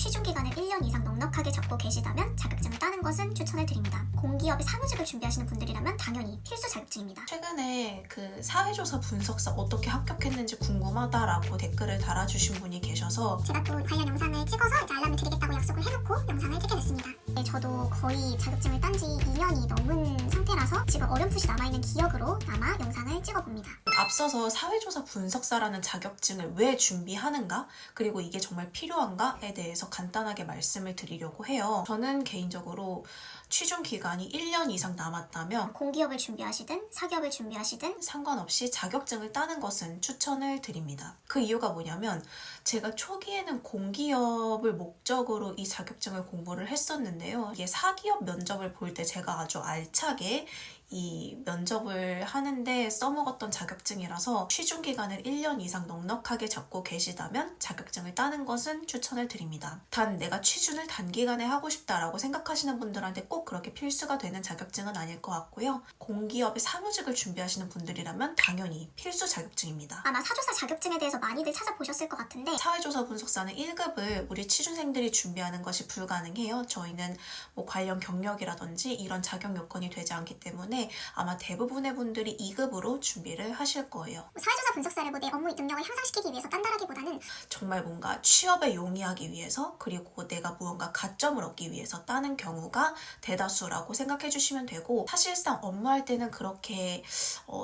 취준 기간을 1년 이상 넉넉하게 잡고 계시다면 자격증을 따는 것은 추천을 드립니다. 공기업의 사무직을 준비하시는 분들이라면 당연히 필수 자격증입니다. 최근에 그 사회조사 분석사 어떻게 합격했는지 궁금하다라고 댓글을 달아주신 분이 계셔서 제가 또 관련 영상을 찍어서 이제 알람을 드리겠다고 약속을 해놓고 영상을 찍게 됐습니다. 네, 저도 거의 자격증을 딴 지 2년이 넘은 상태라서 지금 어렴풋이 남아있는 기억으로 아마 영상을 찍어봅니다. 앞서서 사회조사 분석사라는 자격증을 왜 준비하는가, 그리고 이게 정말 필요한가에 대해서 간단하게 말씀을 드리려고 해요. 저는 개인적으로 취준 기간이 1년 이상 남았다면 공기업을 준비하시든 사기업을 준비하시든 상관없이 자격증을 따는 것은 추천을 드립니다. 그 이유가 뭐냐면 제가 초기에는 공기업을 목적으로 이 자격증을 공부를 했었는데요. 이게 사기업 면접을 볼 때 제가 아주 알차게 이 면접을 하는데 써먹었던 자격증이라서 취준 기간을 1년 이상 넉넉하게 잡고 계시다면 자격증을 따는 것은 추천을 드립니다. 단 내가 취준을 단기간에 하고 싶다라고 생각하시는 분들한테 꼭 그렇게 필수가 되는 자격증은 아닐 것 같고요. 공기업의 사무직을 준비하시는 분들이라면 당연히 필수 자격증입니다. 아마 사조사 자격증에 대해서 많이들 찾아보셨을 것 같은데 사회조사 분석사는 1급을 우리 취준생들이 준비하는 것이 불가능해요. 저희는 뭐 관련 경력이라든지 이런 자격 요건이 되지 않기 때문에 아마 대부분의 분들이 2급으로 준비를 하실 거예요. 사회조사 분석사를 내 업무 능력을 향상시키기 위해서 딴다라기보다는 정말 뭔가 취업에 용이하기 위해서, 그리고 내가 무언가 가점을 얻기 위해서 따는 경우가 대다수라고 생각해 주시면 되고, 사실상 업무할 때는 그렇게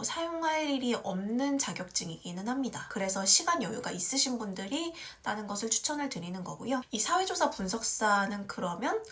사용할 일이 없는 자격증이기는 합니다. 그래서 시간 여유가 있으신 분들이 따는 것을 추천을 드리는 거고요. 이 사회조사 분석사는 그러면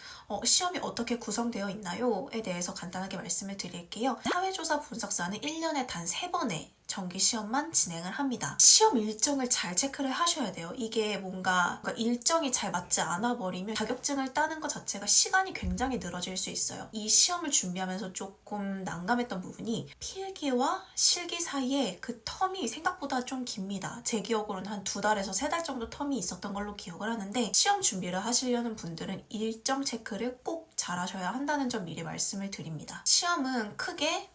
시험이 어떻게 구성되어 있나요?에 대해서 간단하게 말씀을 드릴게요. 사회조사 분석사는 1년에 단 3번의 정기 시험만 진행을 합니다. 시험 일정을 잘 체크를 하셔야 돼요. 이게 뭔가 일정이 잘 맞지 않아 버리면 자격증을 따는 것 자체가 시간이 굉장히 늘어질 수 있어요. 이 시험을 준비하면서 조금 난감했던 부분이 필기와 실기 사이에 그 텀이 생각보다 좀 깁니다. 제 기억으로는 한 2달에서 3달 정도 텀이 있었던 걸로 기억을 하는데, 시험 준비를 하시려는 분들은 일정 체크를 꼭 잘 하셔야 한다는 점 미리 말씀을 드립니다. 시험은 크게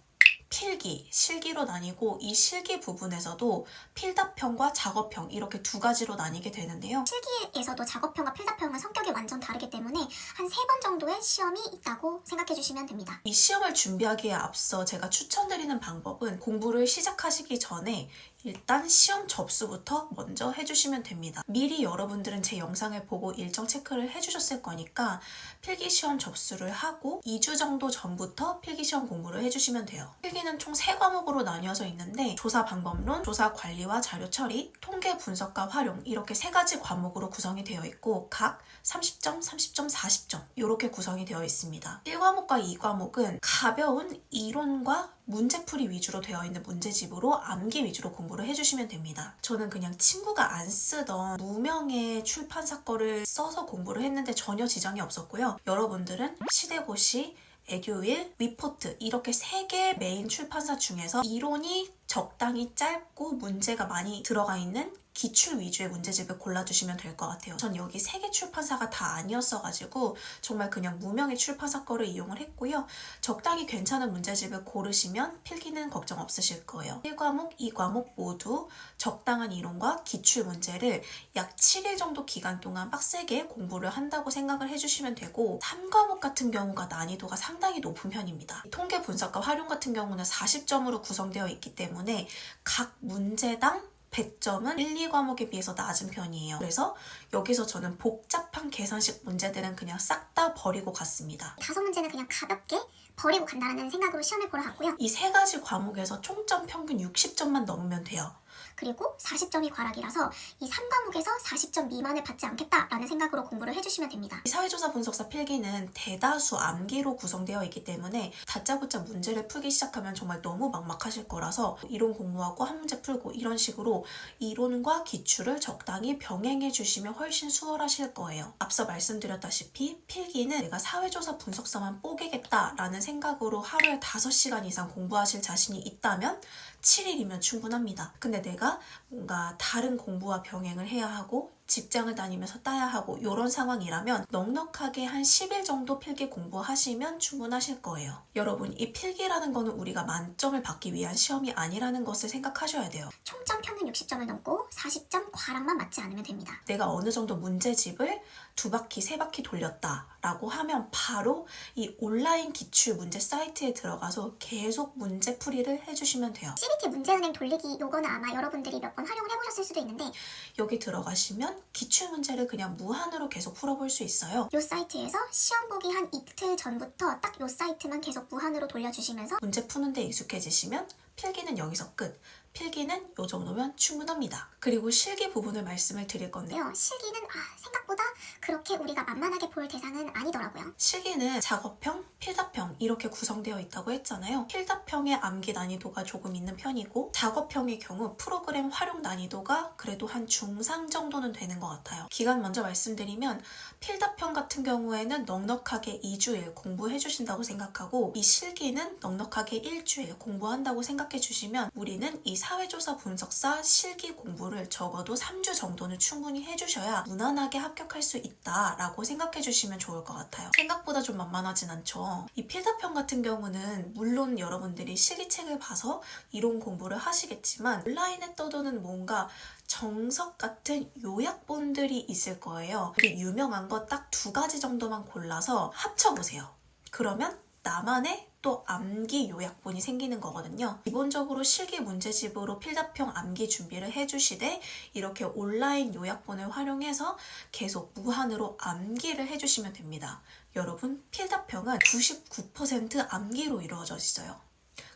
필기, 실기로 나뉘고, 이 실기 부분에서도 필답형과 작업형 이렇게 2가지로 나뉘게 되는데요. 실기에서도 작업형과 필답형은 성격이 완전 다르기 때문에 한 3번 정도의 시험이 있다고 생각해 주시면 됩니다. 이 시험을 준비하기에 앞서 제가 추천드리는 방법은 공부를 시작하시기 전에 일단 시험 접수부터 먼저 해주시면 됩니다. 미리 여러분들은 제 영상을 보고 일정 체크를 해주셨을 거니까 필기시험 접수를 하고 2주 정도 전부터 필기시험 공부를 해주시면 돼요. 필기는 총 3과목으로 나뉘어져 있는데, 조사 방법론, 조사 관리와 자료 처리, 통계 분석과 활용, 이렇게 3가지 과목으로 구성이 되어 있고 각 30점, 30점, 40점 이렇게 구성이 되어 있습니다. 1과목과 2과목은 가벼운 이론과 문제풀이 위주로 되어 있는 문제집으로 암기 위주로 공부를 해주시면 됩니다. 저는 그냥 친구가 안 쓰던 무명의 출판사 거를 써서 공부를 했는데 전혀 지장이 없었고요. 여러분들은 시대고시, 에듀윌, 위포트 이렇게 3개 메인 출판사 중에서 이론이 적당히 짧고 문제가 많이 들어가 있는 기출 위주의 문제집을 골라주시면 될 것 같아요. 전 여기 3개 출판사가 다 아니었어가지고 정말 그냥 무명의 출판사 거를 이용을 했고요. 적당히 괜찮은 문제집을 고르시면 필기는 걱정 없으실 거예요. 1과목, 2과목 모두 적당한 이론과 기출 문제를 약 7일 정도 기간 동안 빡세게 공부를 한다고 생각을 해주시면 되고, 3과목 같은 경우가 난이도가 상당히 높은 편입니다. 통계 분석과 활용 같은 경우는 40점으로 구성되어 있기 때문에 각 문제당 100점은 1, 2과목에 비해서 낮은 편이에요. 그래서 여기서 저는 복잡한 계산식 문제들은 그냥 싹 다 버리고 갔습니다. 5문제는 그냥 가볍게 버리고 간다는 생각으로 시험을 보러 갔고요. 이 3가지 과목에서 총점 평균 60점만 넘으면 돼요. 그리고 40점이 과락이라서 이 3과목에서 40점 미만을 받지 않겠다라는 생각으로 공부를 해주시면 됩니다. 이 사회조사 분석사 필기는 대다수 암기로 구성되어 있기 때문에 다짜고짜 문제를 풀기 시작하면 정말 너무 막막하실 거라서 이론 공부하고 한 문제 풀고 이런 식으로 이론과 기출을 적당히 병행해 주시면 훨씬 수월하실 거예요. 앞서 말씀드렸다시피 필기는 내가 사회조사 분석사만 뽀개겠다라는 생각으로 하루에 5시간 이상 공부하실 자신이 있다면 7일이면 충분합니다. 근데 내가 뭔가 다른 공부와 병행을 해야 하고 직장을 다니면서 따야 하고 이런 상황이라면 넉넉하게 한 10일 정도 필기 공부하시면 충분하실 거예요. 여러분, 이 필기라는 거는 우리가 만점을 받기 위한 시험이 아니라는 것을 생각하셔야 돼요. 총점 평균 60점을 넘고 40점 과락만 맞지 않으면 됩니다. 내가 어느 정도 문제집을 2바퀴, 3바퀴 돌렸다 라고 하면 바로 이 온라인 기출 문제 사이트에 들어가서 계속 문제 풀이를 해주시면 돼요. CBT 문제은행 돌리기 요거는 아마 여러분들이 몇 번 활용을 해보셨을 수도 있는데 여기 들어가시면 기출 문제를 그냥 무한으로 계속 풀어볼 수 있어요. 이 사이트에서 시험 보기 한 이틀 전부터 딱 이 사이트만 계속 무한으로 돌려주시면서 문제 푸는데 익숙해지시면 필기는 여기서 끝. 필기는 이 정도면 충분합니다. 그리고 실기 부분을 말씀을 드릴 건데요. 실기는 생각보다 그렇게 우리가 만만하게 볼 대상은 아니더라고요. 실기는 작업형, 필답형 이렇게 구성되어 있다고 했잖아요. 필답형의 암기 난이도가 조금 있는 편이고 작업형의 경우 프로그램 활용 난이도가 그래도 한 중상 정도는 되는 것 같아요. 기간 먼저 말씀드리면 필답형 같은 경우에는 넉넉하게 2주일 공부해 주신다고 생각하고 이 실기는 넉넉하게 일주일 공부한다고 생각해 주시면 우리는 이 사회조사 분석사 실기 공부를 적어도 3주 정도는 충분히 해주셔야 무난하게 합격할 수 있다라고 생각해 주시면 좋을 것 같아요. 생각보다 좀 만만하진 않죠. 이 필답형 같은 경우는 물론 여러분들이 실기책을 봐서 이론 공부를 하시겠지만 온라인에 떠도는 뭔가 정석 같은 요약본들이 있을 거예요. 유명한 거 딱 2가지 정도만 골라서 합쳐보세요. 그러면 나만의 또 암기 요약본이 생기는 거거든요. 기본적으로 실기 문제집으로 필답형 암기 준비를 해주시되 이렇게 온라인 요약본을 활용해서 계속 무한으로 암기를 해주시면 됩니다. 여러분 필답형은 99% 암기로 이루어져 있어요.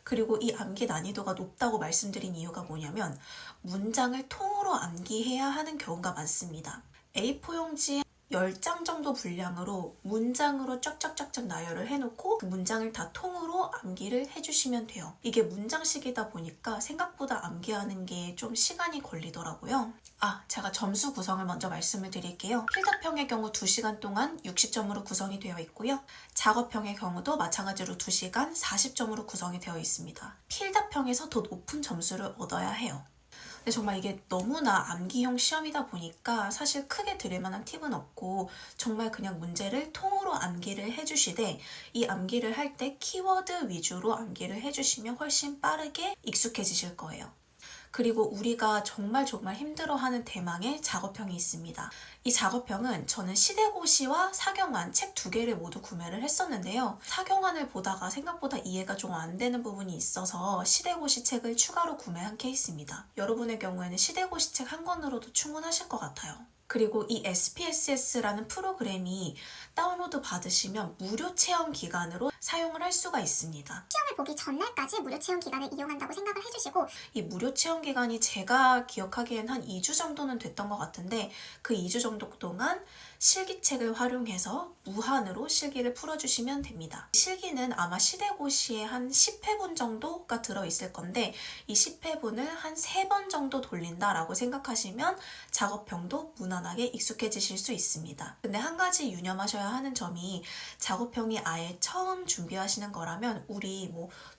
그리고 이 암기 난이도가 높다고 말씀드린 이유가 뭐냐면 문장을 통으로 암기해야 하는 경우가 많습니다. A4용지에 10장 정도 분량으로 문장으로 쫙쫙쫙쫙 나열을 해놓고 그 문장을 다 통으로 암기를 해주시면 돼요. 이게 문장식이다 보니까 생각보다 암기하는 게 좀 시간이 걸리더라고요. 제가 점수 구성을 먼저 말씀을 드릴게요. 필답형의 경우 2시간 동안 60점으로 구성이 되어 있고요. 작업형의 경우도 마찬가지로 2시간 40점으로 구성이 되어 있습니다. 필답형에서 더 높은 점수를 얻어야 해요. 근데 정말 이게 너무나 암기형 시험이다 보니까 사실 크게 드릴 만한 팁은 없고 정말 그냥 문제를 통으로 암기를 해주시되 이 암기를 할 때 키워드 위주로 암기를 해주시면 훨씬 빠르게 익숙해지실 거예요. 그리고 우리가 정말 힘들어하는 대망의 작업형이 있습니다. 이 작업형은 저는 시대고시와 사경환 책 2개를 모두 구매를 했었는데요. 사경환을 보다가 생각보다 이해가 좀 안 되는 부분이 있어서 시대고시 책을 추가로 구매한 케이스입니다. 여러분의 경우에는 시대고시 책 한 권으로도 충분하실 것 같아요. 그리고 이 SPSS라는 프로그램이 다운로드 받으시면 무료 체험 기간으로 사용을 할 수가 있습니다. 시험을 보기 전날까지 무료 체험 기간을 이용한다고 생각을 해주시고 이 무료 체험 기간이 제가 기억하기엔 한 2주 정도는 됐던 것 같은데 그 2주 정도 동안 실기책을 활용해서 무한으로 실기를 풀어주시면 됩니다. 실기는 아마 시대고시에 한 10회분 정도가 들어있을 건데 이 10회분을 한 3번 정도 돌린다라고 생각하시면 작업형도 무난하게 익숙해지실 수 있습니다. 근데 한 가지 유념하셔야 하는 점이 작업형이 아예 처음 준비하시는 거라면 우리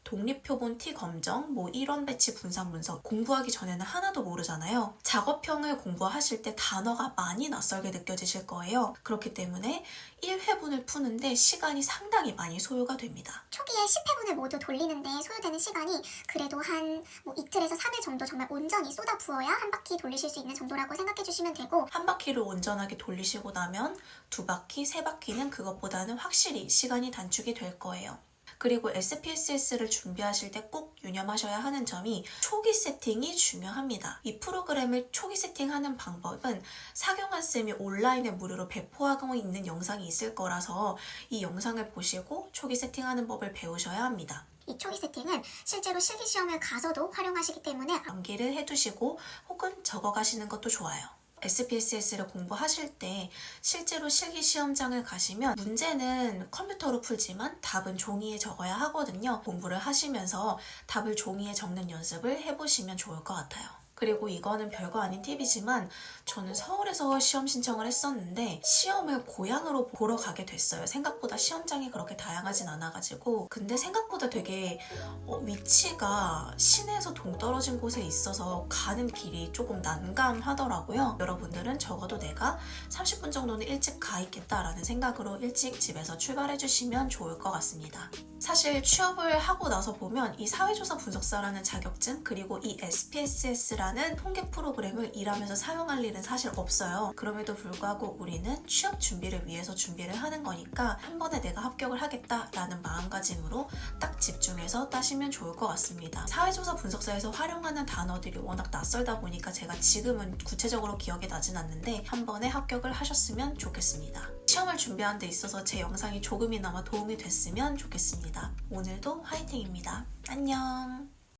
독립표본 T 검정, 일원 배치 분산 분석 공부하기 전에는 하나도 모르잖아요. 작업형을 공부하실 때 단어가 많이 낯설게 느껴지실 거예요. 그렇기 때문에 1회분을 푸는데 시간이 상당히 많이 소요가 됩니다. 초기에 10회분을 모두 돌리는데 소요되는 시간이 그래도 한 이틀에서 3일 정도 정말 온전히 쏟아 부어야 한 바퀴 돌리실 수 있는 정도라고 생각해 주시면 되고 한 바퀴를 온전하게 돌리시고 나면 2바퀴, 3바퀴는 그것보다는 확실히 시간이 단축이 될 거예요. 그리고 SPSS를 준비하실 때 꼭 유념하셔야 하는 점이 초기 세팅이 중요합니다. 이 프로그램을 초기 세팅하는 방법은 사경환쌤이 온라인에 무료로 배포하고 있는 영상이 있을 거라서 이 영상을 보시고 초기 세팅하는 법을 배우셔야 합니다. 이 초기 세팅은 실제로 실기시험을 가서도 활용하시기 때문에 암기를 해두시고 혹은 적어가시는 것도 좋아요. SPSS를 공부하실 때 실제로 실기시험장을 가시면 문제는 컴퓨터로 풀지만 답은 종이에 적어야 하거든요. 공부를 하시면서 답을 종이에 적는 연습을 해보시면 좋을 것 같아요. 그리고 이거는 별거 아닌 팁이지만 저는 서울에서 시험 신청을 했었는데 시험을 고향으로 보러 가게 됐어요. 생각보다 시험장이 그렇게 다양하진 않아가지고 근데 생각보다 되게 위치가 시내에서 동떨어진 곳에 있어서 가는 길이 조금 난감하더라고요. 여러분들은 적어도 내가 30분 정도는 일찍 가 있겠다라는 생각으로 일찍 집에서 출발해 주시면 좋을 것 같습니다. 사실 취업을 하고 나서 보면 이 사회조사 분석사라는 자격증 그리고 이 SPSS라는 통계라는 통계 프로그램을 일하면서 사용할 일은 사실 없어요. 그럼에도 불구하고 우리는 취업 준비를 위해서 준비를 하는 거니까 한 번에 내가 합격을 하겠다라는 마음가짐으로 딱 집중해서 따시면 좋을 것 같습니다. 사회조사 분석사에서 활용하는 단어들이 워낙 낯설다 보니까 제가 지금은 구체적으로 기억이 나진 않는데 한 번에 합격을 하셨으면 좋겠습니다. 시험을 준비하는 데 있어서 제 영상이 조금이나마 도움이 됐으면 좋겠습니다. 오늘도 화이팅입니다. 안녕.